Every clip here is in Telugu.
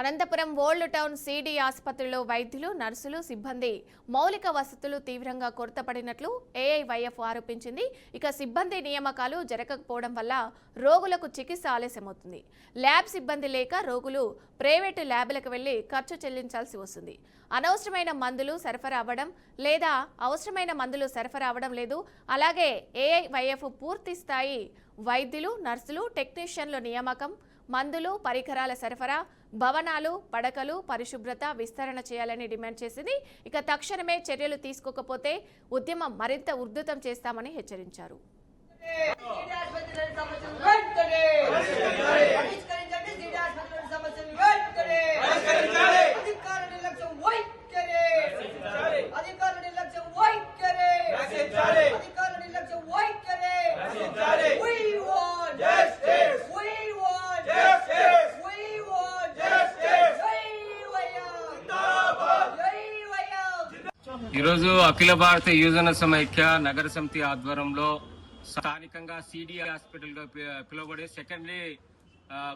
అనంతపురం ఓల్డ్ టౌన్ సిడి ఆసుపత్రిలో వైద్యులు, నర్సులు, సిబ్బంది మౌలిక వసతులు తీవ్రంగా కొరతపడినట్లు ఏఐవైఎఫ్ ఆరోపించింది. ఇక సిబ్బంది నియామకాలు జరగకపోవడం వల్ల రోగులకు చికిత్స ఆలస్యమవుతుంది. ల్యాబ్ సిబ్బంది లేక రోగులు ప్రైవేటు ల్యాబ్లకు వెళ్లి ఖర్చు చెల్లించాల్సి వస్తుంది. అనవసరమైన మందులు సరఫరా అవ్వడం లేదా అవసరమైన మందులు సరఫరా అవ్వడం లేదు. అలాగే ఏఐవైఎఫ్ పూర్తి స్థాయి వైద్యులు, నర్సులు, టెక్నీషియన్ల నియామకం, మందులు, పరికరాల సరఫరా, భవనాలు, పడకలు, పరిశుభ్రత, విస్తరణ చేయాలని డిమాండ్ చేసింది. ఇక తక్షణమే చర్యలు తీసుకోకపోతే ఉద్యమం మరింత ఉధృతం చేస్తామని హెచ్చరించారు. ఈరోజు అఖిల భారత యువజన సమైక్య నగర సమితి ఆధ్వర్యంలో స్థానికంగా సిడి హాస్పిటల్ గా పిలువబడే సెకండరీ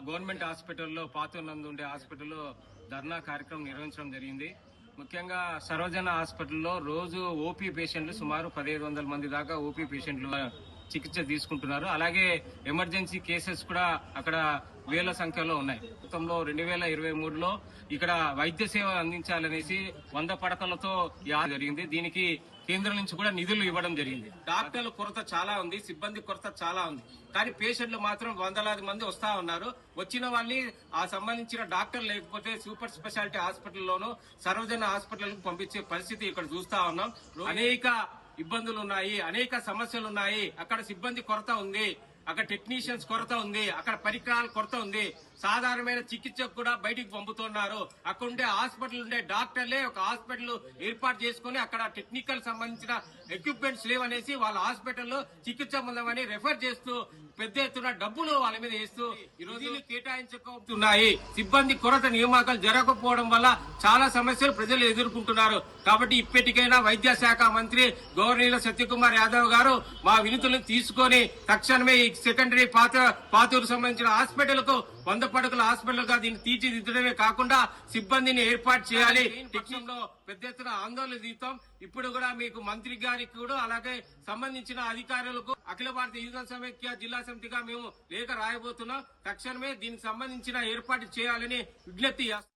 గవర్నమెంట్ హాస్పిటల్లో పాతూర్నందు ఉండే హాస్పిటల్లో ధర్నా కార్యక్రమం నిర్వహించడం జరిగింది. ముఖ్యంగా సర్వజన హాస్పిటల్లో రోజు ఓపీ పేషెంట్లు సుమారు 1500 మంది దాకా ఓపీ పేషెంట్లు చికిత్స తీసుకుంటున్నారు. అలాగే ఎమర్జెన్సీ కేసెస్ కూడా అక్కడ వేల సంఖ్యలో ఉన్నాయి. గతంలో 2023లో ఇక్కడ వైద్య సేవ అందించాలనేసి 100 పడకలతో జరిగింది. దీనికి కేంద్రం నుంచి కూడా నిధులు ఇవ్వడం జరిగింది. డాక్టర్ల కొరత చాలా ఉంది, సిబ్బంది కొరత చాలా ఉంది. కానీ పేషెంట్లు మాత్రం వందలాది మంది వస్తా ఉన్నారు. వచ్చిన వాళ్ళని ఆ సంబంధించిన డాక్టర్ లేకపోతే సూపర్ స్పెషాలిటీ హాస్పిటల్లోనూ సర్వజన హాస్పిటల్ కు పంపించే పరిస్థితి ఇక్కడ చూస్తా ఉన్నాం. అనేక ఇబ్బందులు ఉన్నాయి, అనేక సమస్యలు ఉన్నాయి. అక్కడ సిబ్బంది కొరత ఉంది, అక్కడ టెక్నీషియన్స్ కొరత ఉంది, అక్కడ పరికరాల కొరత ఉంది. సాధారణమైన చికిత్సకు కూడా బయటికి పంపుతున్నారు. అక్కడ ఉండే హాస్పిటల్ ఉండే డాక్టర్లే ఒక హాస్పిటల్ ఏర్పాటు చేసుకుని అక్కడ టెక్నికల్ సంబంధించిన ఎక్విప్మెంట్స్ లేవనేసి వాళ్ళ హాస్పిటల్లో చికిత్స పొందమని రెఫర్ చేస్తూ పెద్ద ఎత్తున డబ్బులు వాళ్ళ మీద వేస్తూ ఈ రోజు కేటాయించుకుంటున్నాయి. సిబ్బంది కొరత నియామకాలు జరగకపోవడం వల్ల చాలా సమస్యలు ప్రజలు ఎదుర్కొంటున్నారు. కాబట్టి ఇప్పటికైనా వైద్య శాఖ మంత్రి గవర్నర్ సత్యకుమార్ యాదవ్ గారు మా వినతులను తీసుకొని తక్షణమే ఈ సెకండరీ పాతూరు సంబంధించిన హాస్పిటల్ కు 100 పడకల హాస్పిటల్ గా దీన్ని తీర్చిదిద్దడమే కాకుండా సిబ్బందిని ఏర్పాటు చేయాలి. లో పెద్ద ఎత్తున ఆందోళన దిగుతాం. ఇప్పుడు కూడా మీకు మంత్రి గారికి కూడా అలాగే సంబంధించిన అధికారులకు అఖిల భారత యువజన సమైక్య జిల్లా సమితిగా మేము లేఖ రాయబోతున్నాం. తక్షణమే దీనికి సంబంధించిన ఏర్పాటు చేయాలని విజ్ఞప్తి చేస్తాం.